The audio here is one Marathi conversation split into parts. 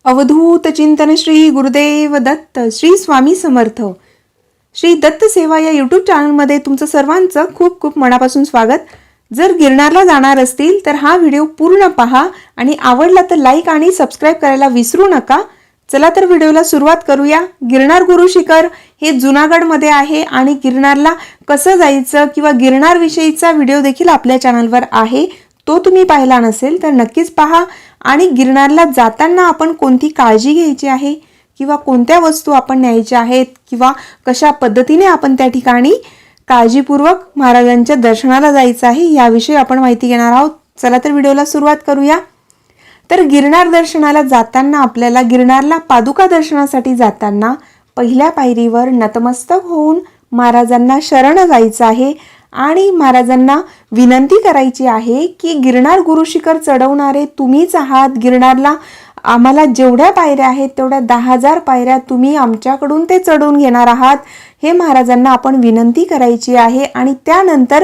अवधूत चिंतन श्री गुरुदेव दत्त श्री स्वामी समर्थ श्री दत्त सेवा या यूट्यूब चॅनलमध्ये तुमचं सर्वांचं खूप खूप मनापासून स्वागत. जर गिरनारला जाणार असतील तर हा व्हिडिओ पूर्ण पहा आणि आवडला तर लाईक आणि सबस्क्राईब करायला विसरू नका. चला तर व्हिडिओला सुरुवात करूया. गिरनार गुरु शिखर हे जुनागडमध्ये आहे आणि गिरनारला कसं जायचं किंवा गिरनार विषयीचा व्हिडिओ देखील आपल्या चॅनलवर आहे. तो तुम्ही पाहिला नसेल तर नक्कीच पहा. आणि गिरनारला जाताना आपण कोणती काळजी घ्यायची आहे किंवा कोणत्या वस्तू आपण न्यायच्या आहेत किंवा कशा पद्धतीने आपण त्या ठिकाणी काळजीपूर्वक महाराजांच्या दर्शनाला जायचं आहे याविषयी आपण माहिती घेणार आहोत. चला तर व्हिडिओला सुरुवात करूया. तर गिरनार दर्शनाला जाताना आपल्याला गिरनारला पादुका दर्शनासाठी जाताना पहिल्या पायरीवर नतमस्तक होऊन महाराजांना शरण जायचं आहे आणि महाराजांना विनंती करायची आहे की गिरनार गुरुशिखर चढवणारे तुम्हीच आहात. गिरनारला आम्हाला जेवढ्या पायऱ्या आहेत तेवढ्या 10,000 पायऱ्या तुम्ही आमच्याकडून ते चढवून घेणार आहात हे महाराजांना आपण विनंती करायची आहे. आणि त्यानंतर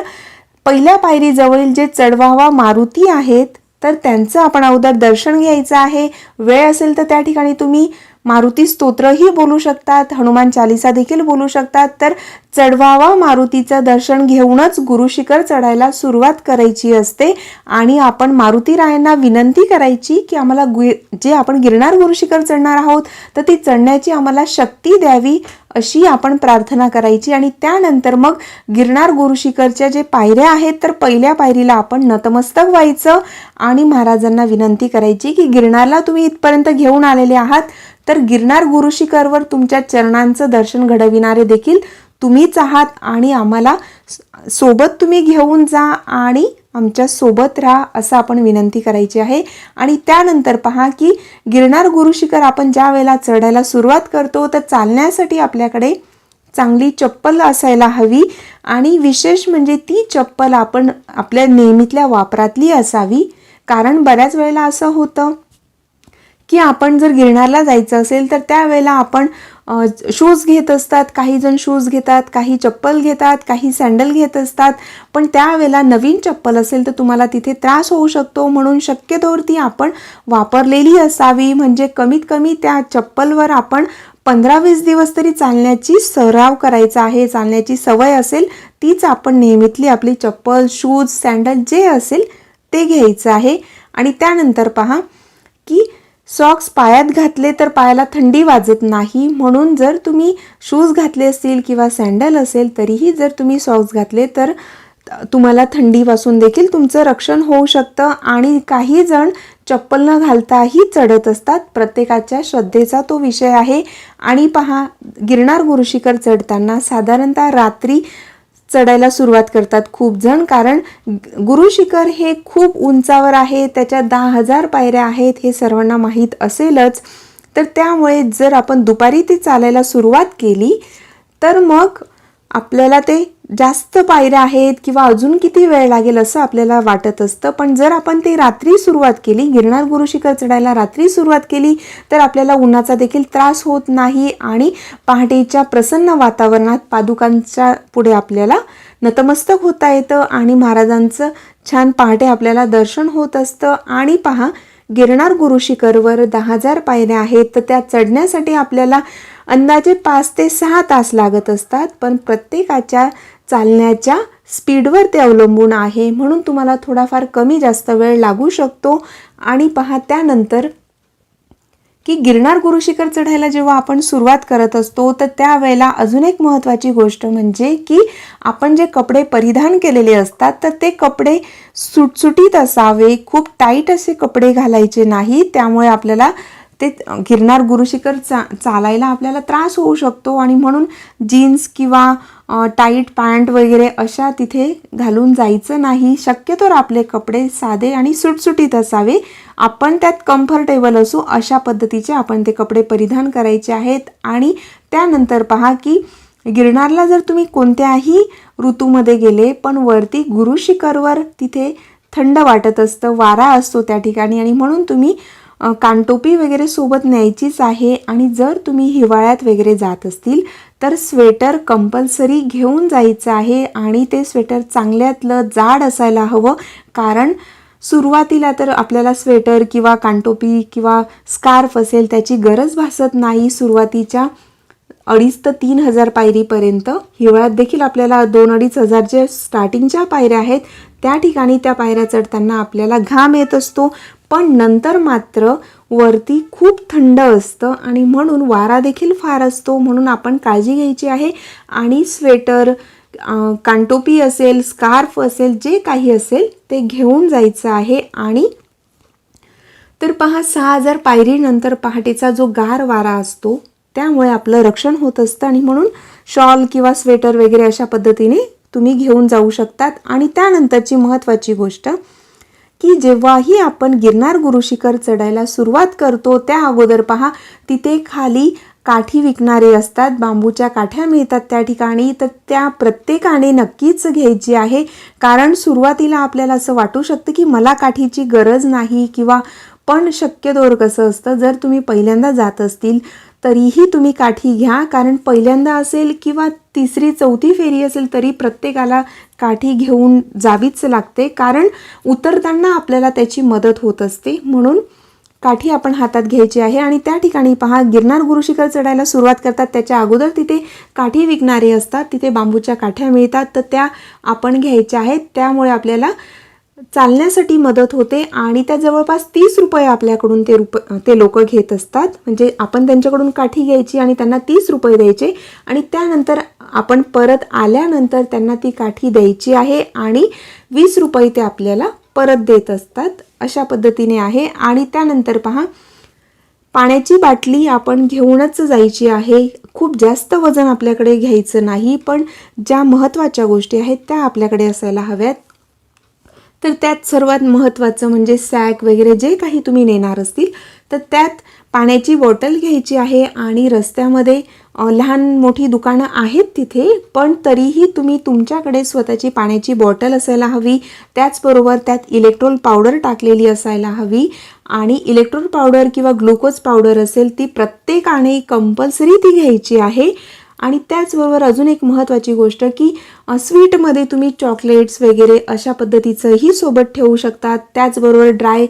पहिल्या पायरीजवळील जे चढवावा मारुती आहेत तर त्यांचं आपण अगोदर दर्शन घ्यायचं आहे. वेळ असेल तर त्या ठिकाणी तुम्ही मारुती स्तोत्रही बोलू शकतात, हनुमान चालिसा देखील बोलू शकतात. तर चढवावा मारुतीचं दर्शन घेऊनच गुरुशिखर चढायला सुरुवात करायची असते आणि आपण मारुतीरायांना विनंती करायची की आम्हाला जे आपण गिरनार गुरुशिखर चढणार आहोत तर ती चढण्याची आम्हाला शक्ती द्यावी अशी आपण प्रार्थना करायची. आणि त्यानंतर मग गिरनार गुरुशिखरच्या जे पायऱ्या आहेत तर पहिल्या पायरीला आपण नतमस्तक व्हायचं आणि महाराजांना विनंती करायची की गिरनारला तुम्ही इथपर्यंत घेऊन आलेले आहात तर गिरनार गुरुशिखरवर तुमच्या चरणांचं दर्शन घडविणारे देखील तुम्हीच आहात आणि आम्हाला सोबत तुम्ही घेऊन जा आणि आमच्या सोबत राहा असं आपण विनंती करायची आहे. आणि त्यानंतर पहा की गिरनार गुरुशिखर आपण ज्या वेळेला चढायला सुरुवात करतो तर चालण्यासाठी आपल्याकडे चांगली चप्पल असायला हवी आणि विशेष म्हणजे ती चप्पल आपण आपल्या नेहमीतल्या वापरातली असावी. कारण बऱ्याच वेळेला असं होतं की आपण जर गिरनारला जायचं असेल तर त्यावेळेला आपण शूज घेत असतात, काही जण शूज घेतात, काही चप्पल घेतात, काही सँडल घेत असतात. पण त्यावेळेला नवीन चप्पल असेल तर तुम्हाला तिथे त्रास होऊ शकतो. म्हणून शक्यतोवर ती आपण वापरलेली असावी. म्हणजे कमीत कमी त्या चप्पलवर आपण 15-20 दिवस तरी चालण्याची सराव करायचा आहे. चालण्याची सवय असेल तीच आपण नेहमीतली आपली चप्पल, शूज, सँडल जे असेल ते घ्यायचं आहे. आणि त्यानंतर पहा की सॉक्स पायात घातले तर पायाला थंडी वाजत नाही. म्हणून जर तुम्ही शूज घातले असतील किंवा सँडल असेल तरीही जर तुम्ही सॉक्स घातले तर तुम्हाला थंडीपासून देखील तुमचं रक्षण होऊ शकतं. आणि काही जण चप्पल न घालताही चढत असतात. प्रत्येकाच्या श्रद्धेचा तो विषय आहे. आणि पहा गिरनार गुरुशिखर चढताना साधारणतः रात्री चढायला सुरुवात करतात खूप जण. कारण गुरुशिखर हे खूप उंचावर आहे, त्याच्या 10,000 पायऱ्या आहेत हे सर्वांना माहीत असेलच. तर त्यामुळे जर आपण दुपारी ते चालायला सुरुवात केली तर मग आपल्याला ते जास्त पायऱ्या आहेत किंवा अजून किती वेळ लागेल असं आपल्याला वाटत असतं. पण जर आपण ते रात्री सुरुवात केली, गिरनार गुरुशिखर चढायला रात्री सुरुवात केली तर आपल्याला उन्हाचा देखील त्रास होत नाही आणि पहाटेच्या प्रसन्न वातावरणात पादुकांच्या पुढे आपल्याला नतमस्तक होता येतं आणि महाराजांचं छान पहाटे आपल्याला दर्शन होत असतं. आणि पहा गिरनार गुरुशिखरवर 10,000 पायऱ्या आहेत तर त्या चढण्यासाठी आपल्याला अंदाजे 5 ते 6 तास लागत असतात. पण प्रत्येकाच्या चालण्याच्या स्पीडवर ते अवलंबून आहे. म्हणून तुम्हाला थोडाफार कमी जास्त वेळ लागू शकतो. आणि पहा त्यानंतर की गिरनार गुरुशिखर चढायला जेव्हा आपण सुरुवात करत असतो तर त्यावेळेला अजून एक महत्त्वाची गोष्ट म्हणजे की आपण जे कपडे परिधान केलेले असतात तर ते कपडे सुटसुटीत असावे. खूप टाईट असे कपडे घालायचे नाही. त्यामुळे आपल्याला ते गिरनार गुरुशिखर चालायला आपल्याला त्रास होऊ शकतो. आणि म्हणून जीन्स किंवा टाईट पॅन्ट वगैरे अशा तिथे घालून जायचं नाही. शक्यतोवर आपले कपडे साधे आणि सुटसुटीत असावे. आपण त्यात कम्फर्टेबल असू अशा पद्धतीचे आपण ते कपडे परिधान करायचे आहेत. आणि त्यानंतर पहा की गिरनारला जर तुम्ही कोणत्याही ऋतूमध्ये गेले पण वरती गुरुशिखरवर तिथे थंड वाटत असतं, वारा असतो त्या ठिकाणी आणि म्हणून तुम्ही कानटोपी वगैरे सोबत न्यायचीच आहे. आणि जर तुम्ही हिवाळ्यात वगैरे जात असतील तर स्वेटर कंपल्सरी घेऊन जायचं आहे आणि ते स्वेटर चांगल्यातलं जाड असायला हवं. कारण सुरुवातीला तर आपल्याला स्वेटर किंवा कानटोपी किंवा स्कार्फ असेल त्याची गरज भासत नाही सुरुवातीच्या 2,500 ते 3,000 पायरीपर्यंत. हिवाळ्यात देखील आपल्याला 2-2.5 हजार जे स्टार्टिंगच्या पायऱ्या आहेत त्या ठिकाणी त्या पायऱ्या चढताना आपल्याला घाम येत असतो, पण नंतर मात्र वरती खूप थंड असतं आणि म्हणून वारा देखील फार असतो, म्हणून आपण काळजी घ्यायची आहे. आणि स्वेटर, कानटोपी असेल, स्कार्फ असेल, जे काही असेल ते घेऊन जायचं आहे. आणि तर पहा 6,000 पायरीनंतर पहाटेचा जो गार वारा असतो त्यामुळे आपलं रक्षण होत असतं आणि म्हणून शॉल किंवा स्वेटर वगैरे अशा पद्धतीने तुम्ही घेऊन जाऊ शकतात. आणि त्यानंतरची महत्त्वाची गोष्ट की जेव्हाही आपण गिरनार गुरुशिखर चढायला सुरुवात करतो त्या अगोदर पहा तिथे खाली काठी विकणारे असतात, बांबूच्या काठ्या मिळतात त्या ठिकाणी. तर त्या प्रत्येकाने नक्कीच घ्यायची आहे, कारण सुरुवातीला आपल्याला असं वाटू शकतं की मला काठीची गरज नाही किंवा, पण शक्यतोवर कसं असतं जर तुम्ही पहिल्यांदा जात असतील तरीही तुम्ही काठी घ्या, कारण पहिल्यांदा असेल किंवा 3री-4थी फेरी असेल तरी प्रत्येकाला काठी घेऊन जावीच लागते, कारण उतरताना आपल्याला त्याची मदत होत असते. म्हणून काठी आपण हातात घ्यायची आहे. आणि त्या ठिकाणी पहा गिरनार गुरुशिखर चढायला सुरुवात करतात त्याच्या अगोदर तिथे काठी विकणारे असतात, तिथे बांबूच्या काठ्या मिळतात, तर त्या आपण घ्यायच्या आहेत. त्यामुळे आपल्याला चालण्यासाठी मदत होते. आणि त्या जवळपास 30 रुपये आपल्याकडून ते लोक घेत असतात, म्हणजे आपण त्यांच्याकडून काठी घ्यायची आणि त्यांना 30 रुपये द्यायचे आणि त्यानंतर आपण परत आल्यानंतर त्यांना ती काठी द्यायची आहे आणि 20 रुपये ते आपल्याला परत देत असतात. अशा पद्धतीने आहे. आणि त्यानंतर पहा पाण्याची बाटली आपण घेऊनच जायची आहे. खूप जास्त वजन आपल्याकडे घ्यायचं नाही, पण ज्या महत्त्वाच्या गोष्टी आहेत त्या आपल्याकडे असायला हव्यात. तर त्यात सर्वात महत्त्वाचं म्हणजे सॅक वगैरे जे काही तुम्ही नेणार असतील तर त्यात पाण्याची बॉटल घ्यायची आहे. आणि रस्त्यामध्ये लहान मोठी दुकानं आहेत तिथे, पण तरीही तुम्ही तुमच्याकडे स्वतःची पाण्याची बॉटल असायला हवी. त्याचबरोबर त्यात इलेक्ट्रोल पावडर टाकलेली असायला हवी. आणि इलेक्ट्रोल पावडर किंवा ग्लुकोज पावडर असेल ती प्रत्येकाने कंपल्सरी ती घ्यायची आहे. आणि त्याचबरोबर अजून एक महत्त्वाची गोष्ट की स्वीटमध्ये तुम्ही चॉकलेट्स वगैरे अशा पद्धतीचंही सोबत ठेवू शकतात. त्याचबरोबर ड्राय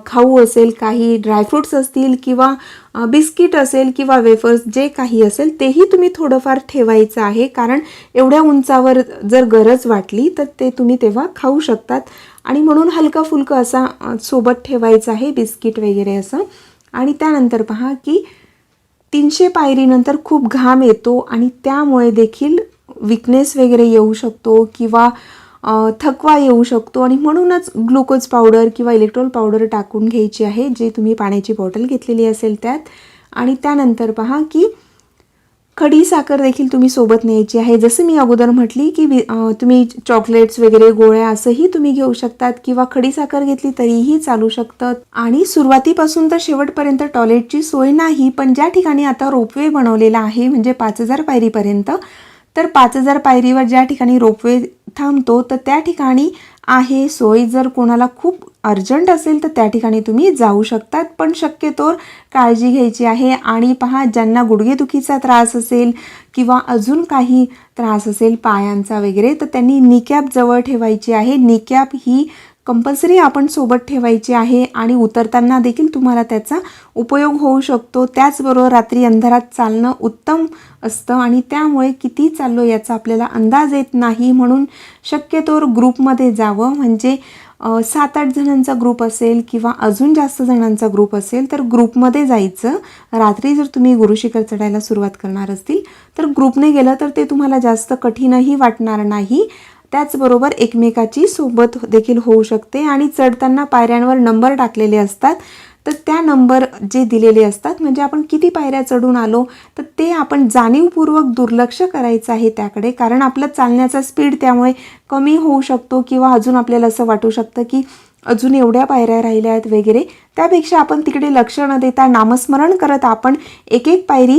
खाऊ असेल, काही ड्रायफ्रूट्स असतील किंवा बिस्किट असेल किंवा वेफर्स जे काही असेल तेही तुम्ही थोडंफार ठेवायचं आहे, कारण एवढ्या उंचावर जर गरज वाटली तर ते तुम्ही तेव्हा खाऊ शकतात. आणि म्हणून हलका फुलका असा सोबत ठेवायचा आहे बिस्किट वगैरे असं. आणि त्यानंतर पहा की 300 पायरीनंतर खूप घाम येतो आणि त्यामुळे देखील विकनेस वगैरे येऊ शकतो किंवा थकवा येऊ शकतो. आणि म्हणूनच ग्लुकोज पावडर किंवा इलेक्ट्रोल पावडर टाकून घ्यायची आहे, जे तुम्ही पाण्याची बॉटल घेतलेली असेल त्यात. आणि त्यानंतर पहा की खडी साखर देखील तुम्ही सोबत न्यायची आहे. जसं मी अगोदर म्हटली की तुम्ही चॉकलेट्स वगैरे गोळ्या असंही तुम्ही घेऊ शकतात किंवा खडी साखर घेतली तरीही चालू शकतं. आणि सुरुवातीपासून तर शेवटपर्यंत टॉयलेटची सोय नाही, पण ज्या ठिकाणी आता रोपवे बनवलेला आहे म्हणजे 5,000 पायरीपर्यंत, तर 5,000 पायरीवर ज्या ठिकाणी रोपवे थांबतो तर त्या ठिकाणी आहे सोय. जर कोणाला खूप अर्जंट असेल तर त्या ठिकाणी तुम्ही जाऊ शकतात, पण शक्यतोवर काळजी घ्यायची आहे. आणि पहा ज्यांना गुडघेदुखीचा त्रास असेल किंवा अजून काही त्रास असेल पायांचा वगैरे तर त्यांनी निकॅप जवळ ठेवायची आहे. निकॅप ही कंपल्सरी आपण सोबत ठेवायची आहे आणि उतरताना देखील तुम्हाला त्याचा उपयोग होऊ शकतो. त्याचबरोबर रात्री अंधारात चालणं उत्तम असतं आणि त्यामुळे किती चाललो याचा आपल्याला अंदाज येत नाही, म्हणून शक्यतोवर ग्रुपमध्ये जावं. म्हणजे 7-8 जणांचा ग्रुप असेल किंवा अजून जास्त जणांचा ग्रुप असेल तर ग्रुपमध्ये जायचं. रात्री जर तुम्ही गुरुशिखर चढायला सुरुवात करणार असतील तर ग्रुपने गेलं तर ते तुम्हाला जास्त कठीणही वाटणार नाही. त्याचबरोबर एकमेकाची सोबत देखील होऊ शकते. आणि चढताना पायऱ्यांवर नंबर टाकलेले असतात, तर त्या नंबर जे दिलेले असतात म्हणजे आपण किती पायऱ्या चढून आलो तर ते आपण जाणीवपूर्वक दुर्लक्ष करायचं आहे त्याकडे, कारण आपलं चालण्याचा स्पीड त्यामुळे कमी होऊ शकतो किंवा अजून आपल्याला असं वाटू शकतं की अजून एवढ्या पायऱ्या राहिल्या आहेत वगैरे. त्यापेक्षा आपण तिकडे लक्ष न देता नामस्मरण करत आपण एक एक पायरी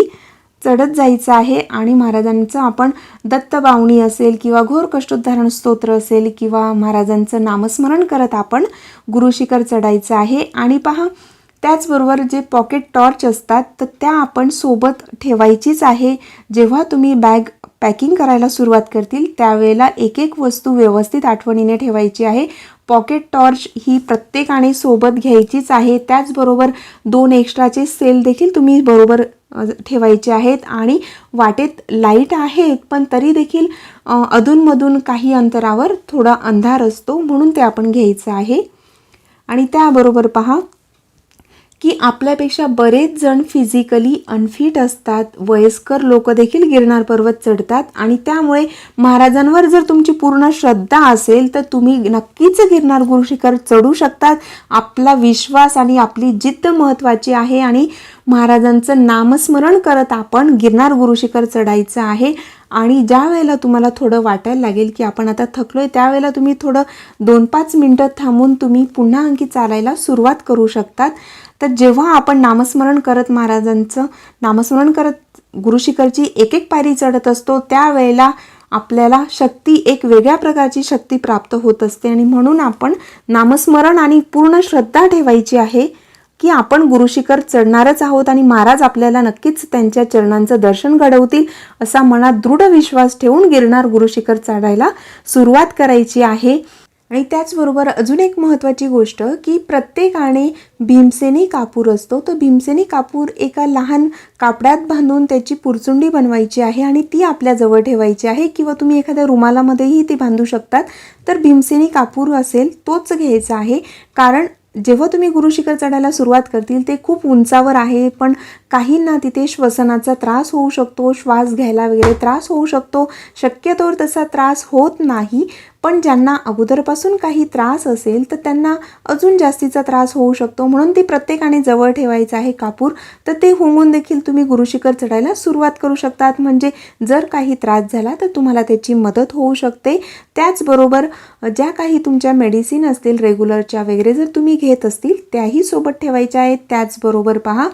चढत जायचं आहे. आणि महाराजांचं आपण दत्तबावणी असेल किंवा घोर कष्टोद्धारण स्तोत्र असेल किंवा महाराजांचं नामस्मरण करत आपण गुरुशिखर चढायचं आहे. आणि पहा त्याचबरोबर जे पॉकेट टॉर्च असतात तर त्या आपण सोबत ठेवायचीच आहे. जेव्हा तुम्ही बॅग पॅकिंग करायला सुरुवात करतील त्यावेळेला एक एक वस्तू व्यवस्थित आठवणीने ठेवायची आहे. पॉकेट टॉर्च ही प्रत्येकाने सोबत घ्यायचीच आहे. त्याचबरोबर 2 एक्स्ट्राचे सेल देखील तुम्ही बरोबर ठेवायचे आहेत. आणि वाटेत लाईट आहेत पण तरी देखील अधूनमधून काही अंतरावर थोडा अंधार असतो म्हणून ते आपण घ्यायचं आहे. आणि त्याबरोबर पहा की आपल्यापेक्षा बरेच जण फिजिकली अनफिट असतात. वयस्कर लोक देखील गिरनार पर्वत चढतात आणि त्यामुळे महाराजांवर जर तुमची पूर्ण श्रद्धा असेल तर तुम्ही नक्कीच गिरनार गुरु शिखर चढू शकतात. आपला विश्वास आणि आपली जिद्द महत्त्वाची आहे आणि महाराजांचं नामस्मरण करत आपण गिरनार गुरु शिखर चढायचं आहे. आणि ज्या वेळेला तुम्हाला थोडं वाटायला लागेल की आपण आता थकलोय त्यावेळेला तुम्ही थोडं 2-5 मिनटं थांबून तुम्ही पुन्हा आणखी चालायला सुरुवात करू शकतात. तर जेव्हा आपण नामस्मरण करत महाराजांचं नामस्मरण करत गुरुशिखरची एक एक पायरी चढत असतो त्यावेळेला आपल्याला शक्ती एक वेगळ्या प्रकारची शक्ती प्राप्त होत असते. आणि म्हणून आपण नामस्मरण आणि पूर्ण श्रद्धा ठेवायची आहे की आपण गुरुशिखर चढणारच आहोत आणि महाराज आपल्याला नक्कीच त्यांच्या चरणांचं दर्शन घडवतील असा मनात दृढ विश्वास ठेवून गिरनार गुरुशिखर चढायला सुरुवात करायची आहे. आणि त्याचबरोबर अजून एक महत्त्वाची गोष्ट की प्रत्येकाने भीमसेनी कापूर असतो तो भीमसेनी कापूर एका लहान कापडात बांधून त्याची पुरचुंडी बनवायची आहे आणि ती आपल्याजवळ ठेवायची आहे किंवा तुम्ही एखाद्या रुमालामध्येही ती बांधू शकतात. तर भीमसेनी कापूर असेल तोच घ्यायचा आहे. कारण जेव्हा तुम्ही गुरुशिखर चढायला सुरुवात करतील ते खूप उंचावर आहे पण काहींना तिथे श्वसनाचा त्रास होऊ शकतो, श्वास घ्यायला वगैरे त्रास होऊ शकतो. शक्यतोवर तसा त्रास होत नाही पण ज्यांना अगोदरपासून काही त्रास असेल तर त्यांना अजून जास्तीचा त्रास होऊ शकतो. म्हणून ती प्रत्येकाने जवळ ठेवायचं आहे कापूर. तर ते हुमून देखील तुम्ही गुरुशिखर चढायला सुरुवात करू शकतात. म्हणजे जर काही त्रास झाला तर तुम्हाला त्याची मदत होऊ शकते. त्याचबरोबर ज्या काही तुमच्या मेडिसिन असतील रेग्युलरच्या वगैरे जर तुम्ही घेत असतील त्याही सोबत ठेवायच्या आहेत. त्याचबरोबर पहा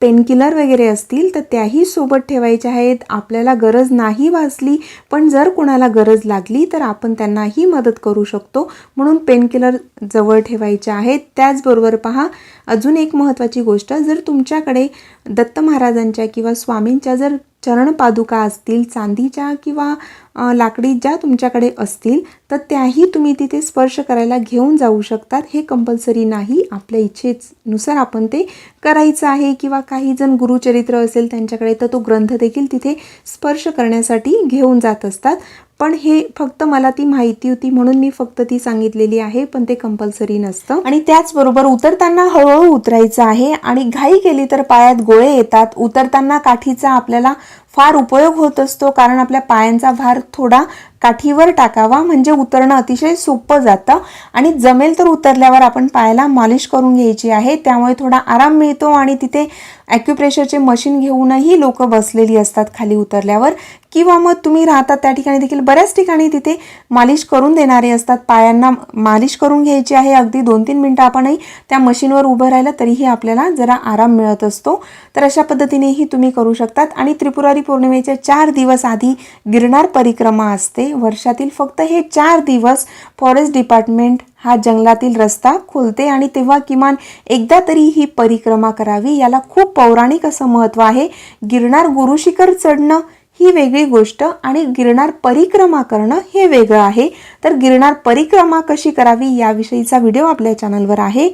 पेनकिलर वगैरे असतील तर त्याही सोबत ठेवायच्या आहेत. आपल्याला गरज नाही भासली पण जर कोणाला गरज लागली तर आपण त्यांनाही मदत करू शकतो म्हणून पेनकिलर जवळ ठेवायचे आहेत. त्याचबरोबर पहा अजून एक महत्त्वाची गोष्ट जर तुमच्याकडे दत्त महाराजांच्या किंवा स्वामींच्या जर चरणपादुका असतील चांदीच्या किंवा लाकडी ज्या तुमच्याकडे असतील तर त्याही तुम्ही तिथे स्पर्श करायला घेऊन जाऊ शकतात. हे कंपल्सरी नाही आपल्या इच्छेनुसार आपण ते करायचं आहे. किंवा काही जण गुरुचरित्र असेल त्यांच्याकडे तर तो ग्रंथ देखील तिथे स्पर्श करण्यासाठी घेऊन जात असतात. पण हे फक्त मला ती माहिती होती म्हणून मी फक्त ती सांगितलेली आहे पण ते कंपल्सरी नसतं. आणि त्याचबरोबर उतरताना हळूहळू उतरायचं आहे आणि घाई केली तर पायात गोळे येतात. उतरताना काठीचा आपल्याला फार उपयोग होत असतो कारण आपल्या पायांचा भार थोडा काठीवर टाकावा म्हणजे उतरणं अतिशय सोपं जातं. आणि जमेल तर उतरल्यावर आपण पायाला मालिश करून घ्यायची आहे त्यामुळे थोडा आराम मिळतो. आणि तिथे ॲक्युप्रेशरचे मशीन घेऊनही लोक बसलेली असतात खाली उतरल्यावर किंवा मग तुम्ही राहता त्या ठिकाणी देखील बऱ्याच ठिकाणी तिथे मालिश करून देणारे असतात. पायांना मालिश करून घ्यायची आहे. अगदी 2-3 मिनटं आपणही त्या मशीनवर उभं राहिलं तरीही आपल्याला जरा आराम मिळत असतो. तर अशा पद्धतीनेही तुम्ही करू शकतात. आणि त्रिपुरारी पौर्णिमेच्या 4 दिवस आधी गिरनार परिक्रमा असते. वर्षातील फक्त हे 4 दिवस फॉरेस्ट डिपार्टमेंट हा जंगलातील रस्ता खोलते आणि तेव्हा किमान एकदा तरी ही परिक्रमा करावी. याला खूप पौराणिक असं महत्त्व आहे. गिरनार गुरुशिखर चढणं ही वेगळी गोष्ट आणि गिरनार परिक्रमा करणं हे वेगळं आहे. तर गिरनार परिक्रमा कशी करावी याविषयीचा व्हिडिओ आपल्या चॅनलवर आहे.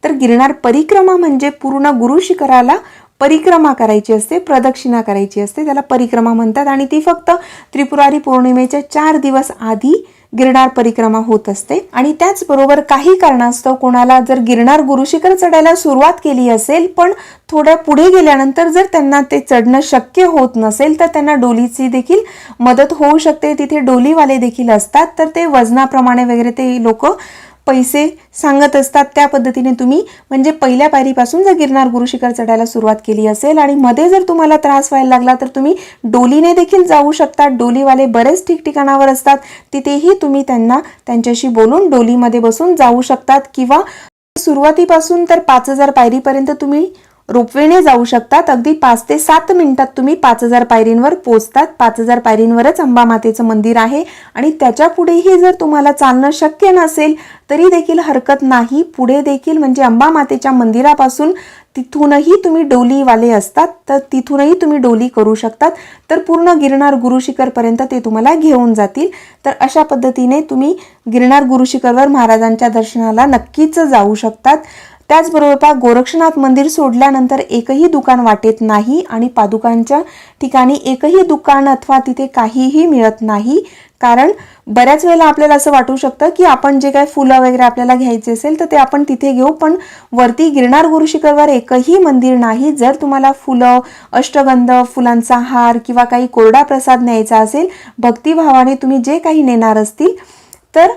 तर गिरनार परिक्रमा म्हणजे पूर्ण गुरुशिखराला परिक्रमा करायची असते, प्रदक्षिणा करायची असते, त्याला परिक्रमा म्हणतात. आणि ती फक्त त्रिपुरारी पौर्णिमेच्या 4 दिवस आधी गिरनार परिक्रमा होत असते. आणि त्याचबरोबर काही कारणास्तव कोणाला जर गिरनार गुरुशिखर चढायला सुरुवात केली असेल पण थोड्या पुढे गेल्यानंतर जर त्यांना ते चढणं शक्य होत नसेल तर त्यांना डोलीची देखील मदत होऊ शकते. तिथे डोलीवाले देखील असतात तर ते वजनाप्रमाणे वगैरे ते लोक पैसे सांगत असतात. त्या पद्धतीने तुम्ही म्हणजे पहिल्या पायरीपासून जर गिरनार गुरुशिखर चढायला सुरुवात केली असेल आणि मध्ये जर तुम्हाला त्रास व्हायला लागला तर तुम्ही डोलीने देखील जाऊ शकता. डोलीवाले बरेच ठिकठिकाणावर असतात तिथेही तुम्ही त्यांच्याशी बोलून डोलीमध्ये बसून जाऊ शकतात. किंवा सुरुवातीपासून तर 5000 पायरीपर्यंत तुम्ही रोपवेने जाऊ शकतात. अगदी 5 ते 7 मिनिटात तुम्ही 5000 पायरींवर पोहोचतात. 5000 पायरींवरच अंबामातेचं मंदिर आहे आणि त्याच्या पुढेही जर तुम्हाला चालणं शक्य नसेल तरी देखील हरकत नाही. पुढे देखील म्हणजे अंबामातेच्या मंदिरापासून तिथूनही तुम्ही डोलीवाले असतात, तर तिथूनही तुम्ही डोली करू शकतात. तर पूर्ण गिरनार गुरुशिखरपर्यंत ते तुम्हाला घेऊन जातील. तर अशा पद्धतीने तुम्ही गिरनार गुरुशिखरवर महाराजांच्या दर्शनाला नक्कीच जाऊ शकतात. त्याचबरोबर गोरक्षनाथ मंदिर सोडल्यानंतर एकही दुकान वाटेत नाही आणि पादुकांच्या ठिकाणी एकही दुकान अथवा तिथे काहीही मिळत नाही. कारण बऱ्याच वेळेला आपल्याला असं वाटू शकतं की आपण जे काही फुलं वगैरे आपल्याला घ्यायचे असेल तर ते आपण तिथे घेऊ, पण वरती गिरनार गुरुशिखरवर एकही मंदिर नाही. जर तुम्हाला फुलं, अष्टगंध, फुलांचा हार किंवा काही कोरडा प्रसाद न्यायचा असेल, भक्तिभावाने तुम्ही जे काही नेणार असतील तर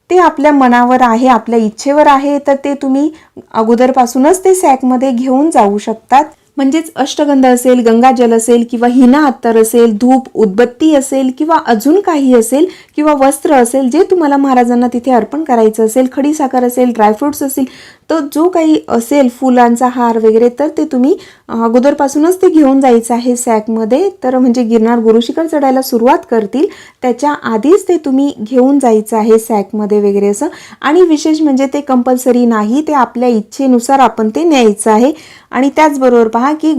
ते आपल्या मनावर आहे, आपल्या इच्छेवर आहे. तर ते तुम्ही अगोदरपासूनच ते सॅकमध्ये घेऊन जाऊ शकतात. म्हणजेच अष्टगंध असेल, गंगाजल असेल किंवा हिना अत्तर असेल, धूप, उदबत्ती असेल किंवा अजून काही असेल किंवा वस्त्र असेल जे तुम्हाला महाराजांना तिथे अर्पण करायचं असेल, खडीसाखर असेल, ड्रायफ्रुट्स असतील, तर जो काही असेल फुलांचा हार वगैरे, तर ते तुम्ही अगोदरपासूनच ते घेऊन जायचं आहे सॅकमध्ये. तर म्हणजे गिरनार गुरुशिखर चढायला सुरुवात करतील त्याच्या आधीच ते तुम्ही घेऊन जायचं आहे सॅकमध्ये वगैरे असं. आणि विशेष म्हणजे ते कंपल्सरी नाही, ते आपल्या इच्छेनुसार आपण ते न्यायचं आहे. आणि त्याचबरोबर पहा की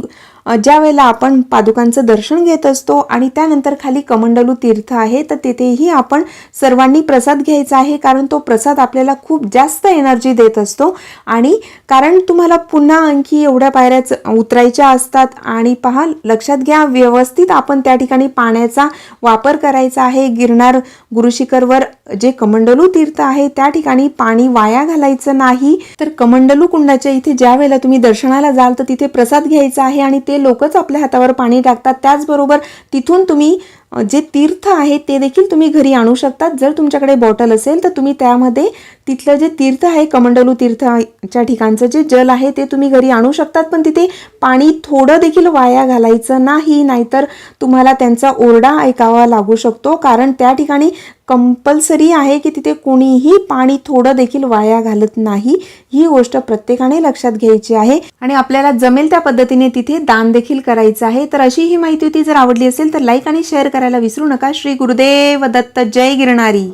ज्या वेळेला आपण पादुकांचं दर्शन घेत असतो आणि त्यानंतर खाली कमंडलू तीर्थ आहे, तर तेथेही आपण सर्वांनी प्रसाद घ्यायचा आहे. कारण तो प्रसाद आपल्याला खूप जास्त एनर्जी देत असतो. आणि कारण तुम्हाला पुन्हा आणखी एवढ्या पायऱ्या उतरायच्या असतात. आणि पहा, लक्षात घ्या, व्यवस्थित आपण त्या ठिकाणी पाण्याचा वापर करायचा आहे. गिरनार गुरुशिखरवर जे कमंडलू तीर्थ आहे त्या ठिकाणी पाणी वाया घालायचं नाही. तर कमंडलू कुंडाच्या इथे ज्या वेळेला तुम्ही दर्शनाला जाल तर तिथे प्रसाद घ्यायचा आहे आणि ते लोकच आपल्या हातावर पाणी टाकतात. त्याचबरोबर तिथून तुम्ही जे तीर्थ आहे ते देखील तुम्ही घरी आणू शकतात. जर तुमच्याकडे बॉटल असेल तर तुम्ही त्यामध्ये तिथलं जे तीर्थ आहे, कमंडलू तीर्थच्या ठिकाणचं जे जल आहे ते तुम्ही घरी आणू शकतात. पण तिथे पाणी थोडं देखील वाया घालायचं नाही, नाहीतर तुम्हाला त्यांचा ओरडा ऐकावा लागू शकतो. कारण त्या ठिकाणी कंपल्सरी आहे की तिथे कोणीही पाणी थोडं देखील वाया घालत नाही. ही गोष्ट प्रत्येकाने लक्षात घ्यायची आहे आणि आपल्याला जमेल त्या पद्धतीने तिथे दान देखील करायचं आहे. तर अशी ही माहिती होती. जर आवडली असेल तर लाईक आणि शेअर करायला विसरू नका. श्री गुरुदेव दत्त. जय गिरनारी.